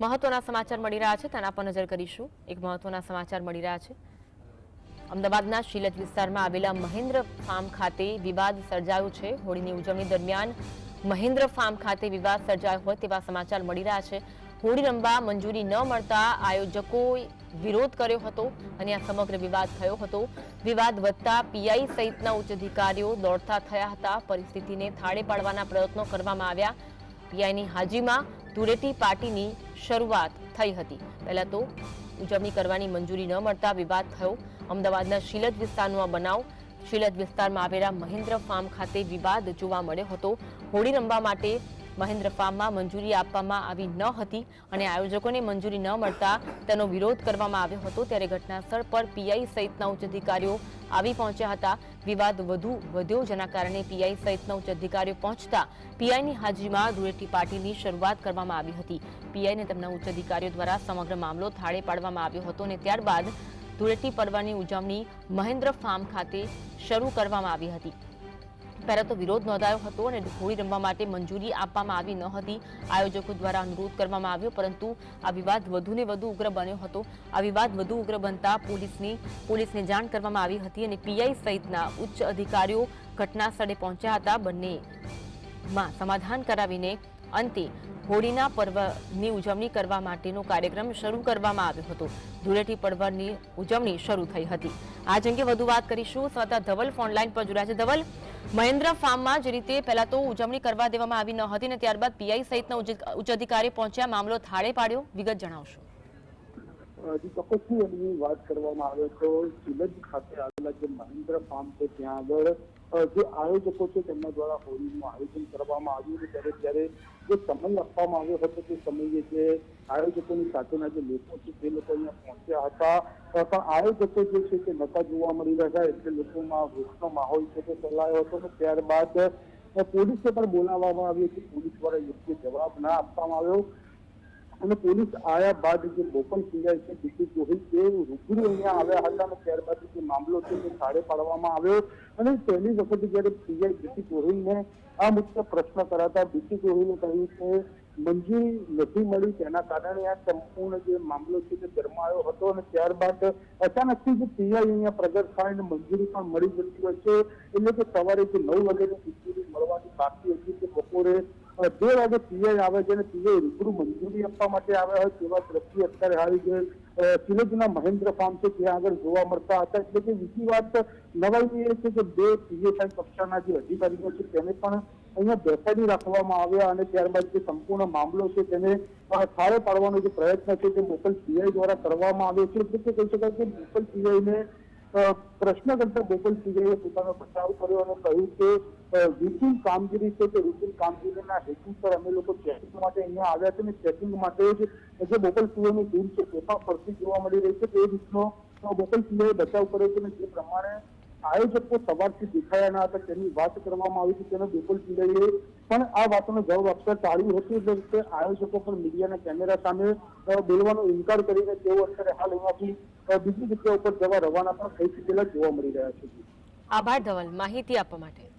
મહત્વના સમાચાર મળી રહ્યા છે તેના પર નજર કરીશું। એક મહત્વના સમાચાર મળી રહ્યા છે। અમદાવાદના શિલજ વિસ્તારમાં આવેલા મહેન્દ્ર ફાર્મ ખાતે વિવાદ સર્જાયો છે। હોળીની ઉજવણી દરમિયાન મહેન્દ્ર ફાર્મ ખાતે વિવાદ સર્જાયો હોય તેવા સમાચાર મળી રહ્યા છે। હોળી રમવા મંજૂરી ન મળતા આયોજકોએ વિરોધ કર્યો હતો અને આ સમગ્ર વિવાદ થયો હતો। વિવાદ વધતા પીઆઈ સહિતના ઉચ્ચ અધિકારીઓ દોડતા થયા હતા। પરિસ્થિતિને થાળે પાડવાના પ્રયત્નો કરવામાં આવ્યા। પીઆઈની હાજરીમાં ધૂળેટી પાર્ટીની શરૂઆત થઈ હતી। પહેલા તો ઉજવણી કરવાની મંજૂરી ન મળતા વિવાદ થયો। અમદાવાદના શિલજ વિસ્તારનો આ બનાવ। શિલજ વિસ્તારમાં આવેલા મહેન્દ્ર ફાર્મ ખાતે વિવાદ જોવા મળ્યો હતો। હોળી રમવા માટે મહેન્દ્ર ફાર્મમાં મંજૂરી આપવામાં આવી ન હતી અને આયોજકોને મંજૂરી ન મળતા તેનો વિરોધ કરવામાં આવ્યો હતો। ત્યારે ઘટનાસ્થળ પર પીઆઈ સહિતના ઉચ્ચ અધિકારીઓ આવી પહોંચ્યા હતા। વિવાદ વધુ વધ્યો જેના કારણે પીઆઈ સહિતના ઉચ્ચ અધિકારીઓ પહોંચતા પીઆઈની હાજરીમાં ધૂળેટી પાર્ટીની શરૂઆત કરવામાં આવી હતી। પીઆઈને તેમના ઉચ્ચ અધિકારીઓ દ્વારા સમગ્ર મામલો થાળે પાડવામાં આવ્યો હતો અને ત્યારબાદ ધૂળેટી પર્વની ઉજવણી મહેન્દ્ર ફાર્મ ખાતે શરૂ કરવામાં આવી હતી। પહેલા તો વિરોધ નોંધાયો હતો અને હોળી રમવા માટે મંજૂરી આપવામાં આવી ન હતી। આયોજકો દ્વારા અનુરોધ કરવામાં આવ્યો પરંતુ આ વિવાદ વધુને વધુ ઉગ્ર બન્યો હતો। આ વિવાદ વધુ ઉગ્ર બનતા પોલીસને જાણ કરવામાં આવી હતી અને પીઆઈ સહિતના ઉચ્ચ અધિકારીઓ ઘટના સ્થળે પહોંચ્યા હતા। બંનેમાં સમાધાન કરાવીને અંતે હોળીના પર્વની ઉજવણી કરવા માટેનો કાર્યક્રમ શરૂ કરવામાં આવ્યો હતો। ધૂળેટી પર્વની ઉજવણી શરૂ થઈ હતી। આજ અંગે વધુ વાત કરીશું। સંવાદદાતા ધવલ ફોનલાઈન પર જોડાયા છે। ધવલ, મહેન્દ્ર ફાર્મમાં જે રીતે પહેલા તો ઉજવણી કરવા દેવામાં આવી ન હતી અને ત્યારબાદ પીઆઈ સહિતના ઉચ્ચ અધિકારી પહોંચ્યા, મામલો થાળે પાડ્યો, વિગત જણાવશો। ચોક્કસની વાત કરવામાં આવે તો શિલજ ખાતે આવેલા જે મહેન્દ્ર ફાર્મ છે ત્યાં આગળ જે આયોજકો છે તેમના દ્વારા હોળીનું આયોજન કરવામાં આવ્યું ત્યારે જ્યારે જે સમય આપવામાં આવ્યો હતો તે સમયે જે આયોજકોની સાથેના જે લોકો છે તે લોકો અહીંયા પહોંચ્યા હતા પણ આયોજકો જે છે તે નતા જોવા મળી રહ્યા એટલે લોકોમાં રોષનો માહોલ છે તે ફેલાયો હતો અને ત્યારબાદ પોલીસને પણ બોલાવવામાં આવી હતી। પોલીસ દ્વારા યોગ્ય જવાબ ના આપવામાં આવ્યો અને પોલીસ આવ્યા બાદ જે લોકલ પીઆઈ છે બીટી ગોહિલ તે રૂબરૂ અહીંયા આવ્યા હતા અને ત્યારબાદ જે મામલો છે તે થાળે પાડવામાં આવ્યો અને પહેલી વખત જ્યારે પીઆઈ બીટી ગોહિલને આ મુદ્દે પ્રશ્ન કરાતા બીટી ગોહિલે કહ્યું કે મંજૂરી નથી મળી તેના કારણે આ સંપૂર્ણ જે મામલો છે તે ગરમાયો હતો અને ત્યારબાદ અચાનકથી જે પીઆઈ અહીંયા પ્રગટ થાય અને મંજૂરી પણ મળી જતી હોય છે એટલે કે સવારે જે 9 વાગ્યાની મંજૂરી મળવાની બાકી હતી કે બપોરે 2 વાગે પીઆઈ આવે છે અને પીઆઈ રૂબરૂ મંજૂરી આપવા માટે આવ્યા હોય તેવા દ્રશ્યો અત્યારે હાલ જે શિલજના મહેન્દ્ર ફાર્મ છે ત્યાં આગળ જોવા મળતા હતા। એટલે કે બીજી વાત નવાઈ એ છે કે 2 પીએસઆઈ કક્ષાના જે અધિકારીઓ છે તેને પણ અહીંયા બેસાડી રાખવામાં આવ્યા અને ત્યારબાદ જે સંપૂર્ણ મામલો છે તેને થાળે પાડવાનો જે પ્રયત્ન છે તે લોકલ પીઆઈ દ્વારા કરવામાં આવ્યો છે। એટલે કે કહી શકાય કે લોકલ પીઆઈને પ્રશ્ન કરતા લોકલ પીઆઈએ પોતાનો બચાવ કર્યો અને કહ્યું કે રૂટીન કામગીરી છે કે રૂટીન કામગીરીના હેતુ પર અમે લોકો ચેકિંગ માટે અહીંયા આવ્યા છે અને ચેકિંગ માટે જે લોકલ પીઆઈની ટીમ છે તે પણ ફરતી જોવા મળી રહી છે। તે રીતનો લોકલ પીઆઈએ બચાવ કર્યો છે અને જે પ્રમાણે આયોજકો સવારથી દેખાયા ના હતા તેની વાત કરવામાં આવી હતી તેનો લોકલ પીઆઈએ પણ આ વાતનો જવાબ આપતા ટાળ્યું હતું એટલે આયોજકો પણ મીડિયાના કેમેરા સામે બોલવાનો ઇનકાર કરીને તેઓ અત્યારે હાલ અહીંયાથી બીજી જગ્યા ઉપર જવા રવાના પણ થઈ ચૂકેલા જોવા મળી રહ્યા છે। આભાર ધવલ, માહિતી આપવા માટે।